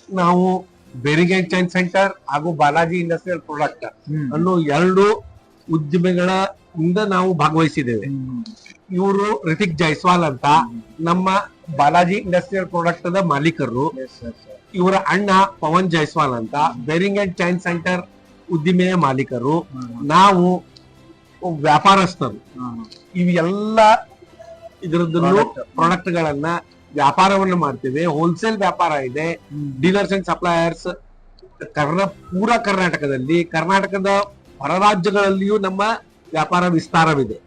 ನಾವು bearing and chain centre ಹಾಗೂ Balaji industrial product ಅನ್ನೋ ಎರಡು ಉದ್ದಿಮೆಗಳ ಇಂದ ನಾವು ಭಾಗವಹಿಸಿದ್ದೇವೆ. ಇವರು ರಿತಿಕ್ ಜೈಸ್ವಾಲ್ ಅಂತ ನಮ್ಮ ಬಾಲಾಜಿ ಇಂಡಸ್ಟ್ರಿಯಲ್ ಪ್ರಾಡಕ್ಟ್ ದ ಮಾಲೀಕರು. ಇವರ ಅಣ್ಣ ಪವನ್ ಜೈಸ್ವಾಲ್ ಅಂತ ಬೇರಿಂಗ್ ಅಂಡ್ ಚೈನ್ ಸೆಂಟರ್ ಉದ್ದಿಮೆಯ ಮಾಲೀಕರು. ನಾವು ವ್ಯಾಪಾರಸ್ಥರು. ಇವೆಲ್ಲ ಇದರದ್ದು ಪ್ರಾಡಕ್ಟ್ ಗಳನ್ನ ವ್ಯಾಪಾರವನ್ನು ಮಾಡ್ತೇವೆ. ಹೋಲ್ಸೇಲ್ ವ್ಯಾಪಾರ ಇದೆ, ಡೀಲರ್ಸ್ ಅಂಡ್ ಸಪ್ಲೈಯರ್ಸ್ ಪೂರಾ ಕರ್ನಾಟಕದಲ್ಲಿ, ಕರ್ನಾಟಕದ ಹೊರ ರಾಜ್ಯಗಳಲ್ಲಿಯೂ ನಮ್ಮ ವ್ಯಾಪಾರ ವಿಸ್ತಾರವಿದೆ.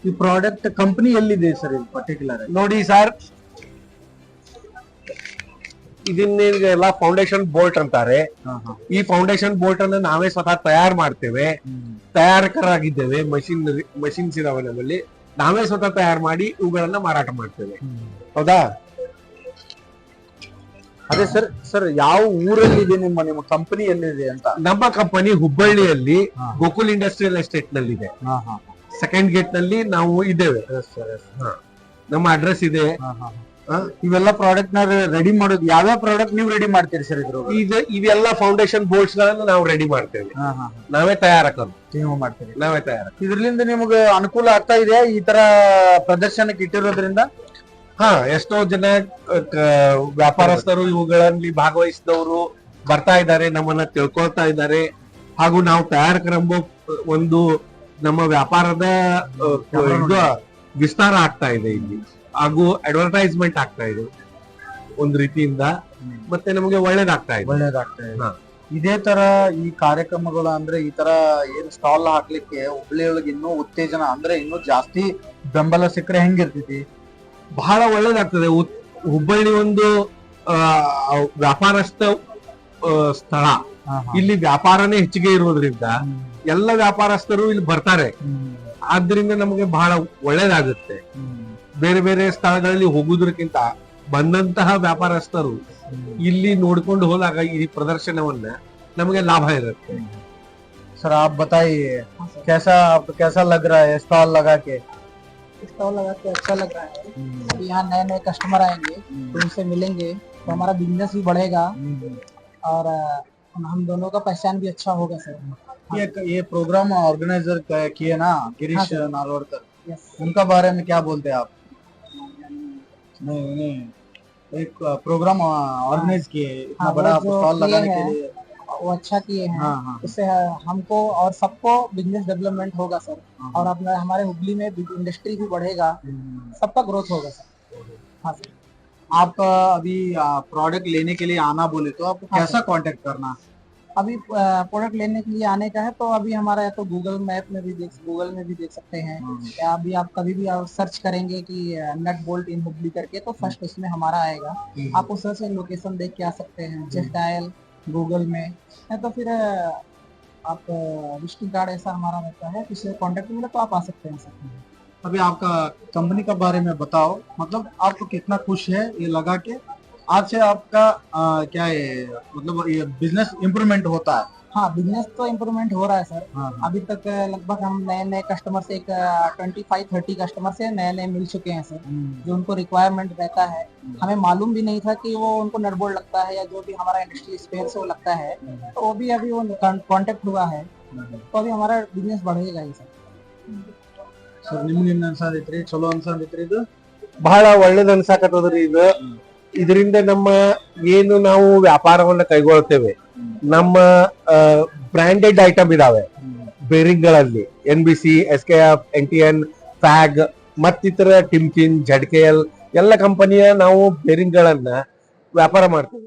ಈ ಪ್ರಾಡಕ್ಟ್ ಕಂಪನಿ ಎಲ್ಲಿದೆ ಸರ್? ಇದು ಪರ್ಟಿಕ್ಯುಲರ್ ನೋಡಿ ಸರ್, ಇದನ್ನೆಲ್ಲ ಫೌಂಡೇಶನ್ ಬೋಲ್ಟ್ ಅಂತಾರೆ. ಈ ಫೌಂಡೇಶನ್ ಬೋಲ್ಟ್ ಅನ್ನು ನಾವೇ ಸ್ವತಃ ತಯಾರು ಮಾಡ್ತೇವೆ, ತಯಾರಕರಾಗಿದ್ದೇವೆ. ಮಷಿನ್ಸ್ ಇದಾವೆ ನಮ್ಮಲ್ಲಿ, ನಾವೇ ಸ್ವತಃ ತಯಾರು ಮಾಡಿ ಇವುಗಳನ್ನ ಮಾರಾಟ ಮಾಡ್ತೇವೆ. ಹೌದಾ? ಅದೇ ಸರ್. ಸರ್ ಯಾವ ಊರಲ್ಲಿ ಇದೆ ನಿಮ್ಮ ಕಂಪನಿ ಎಲ್ಲಿದೆ ಅಂತ? ನಮ್ಮ ಕಂಪನಿ ಹುಬ್ಬಳ್ಳಿಯಲ್ಲಿ ಗೋಕುಲ್ ಇಂಡಸ್ಟ್ರಿಯಲ್ ಎಸ್ಟೇಟ್ ನಲ್ಲಿ ಇದೆ. ಸೆಕೆಂಡ್ ಗೇಟ್ ನಲ್ಲಿ ನಾವು ಇದ್ದೇವೆ. ನಮ್ಮ ಅಡ್ರೆಸ್ ಇದೆ. ಇವೆಲ್ಲ ಪ್ರಾಡಕ್ಟ್ ನ ರೆಡಿ ಮಾಡೋದು ಯಾವ್ಯಾವ ಪ್ರಾಡಕ್ಟ್ ನೀವು ರೆಡಿ ಮಾಡ್ತೀರಿ ಸರ್? ಇವೆಲ್ಲ ಫೌಂಡೇಶನ್ ಬೋಲ್ಟ್ಸ್ ಗಳನ್ನ ನಾವು ರೆಡಿ ಮಾಡ್ತೇವೆ. ನಾವೇ ತಯಾರಕರು. ನೀವು ಮಾಡ್ತೀರಿ? ನಾವೇ ತಯಾರ. ಇದರಿಂದ ನಿಮ್ಗೆ ಅನುಕೂಲ ಆಗ್ತಾ ಇದೆ ಈ ತರ ಪ್ರದರ್ಶನಕ್ಕೆ ಇಟ್ಟಿರೋದ್ರಿಂದ? ಎಷ್ಟೋ ಜನ ವ್ಯಾಪಾರಸ್ಥರು ಇವುಗಳಲ್ಲಿ ಭಾಗವಹಿಸಿದವರು ಬರ್ತಾ ಇದ್ದಾರೆ, ನಮ್ಮನ್ನ ತಿಳ್ಕೊಳ್ತಾ ಇದ್ದಾರೆ. ಹಾಗೂ ನಾವು ತಯಾರಕರೆಂಬ ಒಂದು ನಮ್ಮ ವ್ಯಾಪಾರದ ಇದು ವಿಸ್ತಾರ ಆಗ್ತಾ ಇದೆ ಇಲ್ಲಿ, ಹಾಗೂ ಅಡ್ವರ್ಟೈಸ್ಮೆಂಟ್ ಆಗ್ತಾ ಇದೆ ಒಂದು ರೀತಿಯಿಂದ. ಮತ್ತೆ ನಮಗೆ ಒಳ್ಳೇದಾಗ್ತಾ ಇದೆ. ಇದೇ ತರ ಈ ಕಾರ್ಯಕ್ರಮಗಳು ಅಂದ್ರೆ ಈ ತರ ಏನ್ ಸ್ಟಾಲ್ ಹಾಕ್ಲಿಕ್ಕೆ ಹುಬ್ಬಳ್ಳಿಯೊಳಗೆ ಇನ್ನೂ ಉತ್ತೇಜನ ಅಂದ್ರೆ ಇನ್ನೂ ಜಾಸ್ತಿ ಬೆಂಬಲ ಸಿಕ್ಕರೆ ಹೆಂಗಿರ್ತೈತಿ? ಬಹಳ ಒಳ್ಳೇದಾಗ್ತದೆ. ಹುಬ್ಬಳ್ಳಿ ಒಂದು ವ್ಯಾಪಾರಸ್ಥ ಸ್ಥಳ. ಇಲ್ಲಿ ವ್ಯಾಪಾರನೇ ಹೆಚ್ಚಿಗೆ ಇರೋದ್ರಿಂದ ಎಲ್ಲ ವ್ಯಾಪಾರಸ್ಥರು ಇಲ್ಲಿ ಬರ್ತಾರೆ. ಆದ್ರಿಂದ ನಮಗೆ ಬಹಳ ಒಳ್ಳೇದಾಗುತ್ತೆ. ಬೇರೆ ಬೇರೆ ಸ್ಥಳಗಳಲ್ಲಿ ಹೋಗುವುದಕ್ಕಿಂತ ಬಂದಂತಹ ವ್ಯಾಪಾರಸ್ಥರು ಇಲ್ಲಿ ನೋಡ್ಕೊಂಡು ಹೋದಾಗ ಈ ಪ್ರದರ್ಶನವನ್ನ ನಮಗೆ ಲಾಭ ಇರುತ್ತೆ. सर आप बताइए आपको कैसा लग रहा है स्टॉल लगा के? स्टॉल लगा के अच्छा लग रहा है। अभी यहाँ नए नए कस्टमर आएंगे तो उनसे मिलेंगे तो हमारा बिजनेस भी बढ़ेगा और हम दोनों का पहचान भी अच्छा होगा सर। ये प्रोग्राम ऑर्गेनाइजर किए ना गिरीश नारवड़कर, उनका बारे में क्या बोलते हैं आप? नहीं एक प्रोग्राम ऑर्गेनाइज किए इतना बड़ा स्टॉल लगाने के लिए, वो अच्छा किए हैं। उससे हमको और सबको बिजनेस डेवलपमेंट होगा सर। और अपना हमारे हुबली में इंडस्ट्री भी बढ़ेगा, सबका ग्रोथ होगा सर। हाँ सर। आप अभी प्रोडक्ट लेने के लिए आना बोले तो आपको कैसा कांटेक्ट करना? अभी प्रोडक्ट लेने के लिए आने का है तो अभी हमारा या तो गूगल मैप में भी देख सकते हैं, या अभी आप कभी भी आप सर्च करेंगे कि नट बोल्ट इन हुबली करके तो फर्स्ट उसमें हमारा आएगा। आप उस से लोकेशन देख के आ सकते हैं, जस्ट डायल गूगल में, या तो फिर आप विजिटिंग कार्ड ऐसा हमारा रहता है, किसी से कॉन्टेक्ट मिले तो आप आ सकते हैं सर। अभी आपका कंपनी का बारे में बताओ, मतलब आपको कितना खुश है ये लगा के? आज से आपका क्या है, मतलब ये बिजनेस इम्प्रूवमेंट होता है? हाँ, बिजनेस तो इम्प्रूवमेंट हो रहा है सर। अभी तक लगभग हम नए कस्टमर से एक 25-30 कस्टमर से नए मिल चुके हैं सर, जो उनको रिक्वायरमेंट रहता है। हमें मालूम भी नहीं था कि वो उनको नट बोल्ट लगता है या जो भी हमारा इंडस्ट्री स्पेयर से वो लगता है, तो वो भी अभी वो कांटेक्ट हुआ है, तो अभी हमारा बिजनेस बढ़ेगा ही सर। ಸರ್ ನಿಮ್ಗೆ ಏನ್ ಅನ್ಸಾದೈತ್ರಿ? ಚಲೋ ಅನ್ಸಾದೈತ್ರಿ? ಇದು ಬಹಳ ಒಳ್ಳೇದ್ ಅನ್ಸಾಕತ್ತದ್ರಿ. ಇದರಿಂದ ನಮ್ಮ ಏನು ನಾವು ವ್ಯಾಪಾರವನ್ನ ಕೈಗೊಳ್ತೇವೆ, ನಮ್ಮ ಬ್ರಾಂಡೆಡ್ ಐಟಮ್ ಇದಾವೆ ಬೇರಿಂಗ್ ಗಳಲ್ಲಿ, NBC, SKF, NTN, ಫ್ಯಾಗ್ ಮತ್ತಿತರ ಟಿಮ್ಕಿನ್, ZKL ಎಲ್ಲ ಕಂಪನಿಯ ನಾವು ಬೇರಿಂಗ್ ಗಳನ್ನ ವ್ಯಾಪಾರ ಮಾಡ್ತೇವೆ.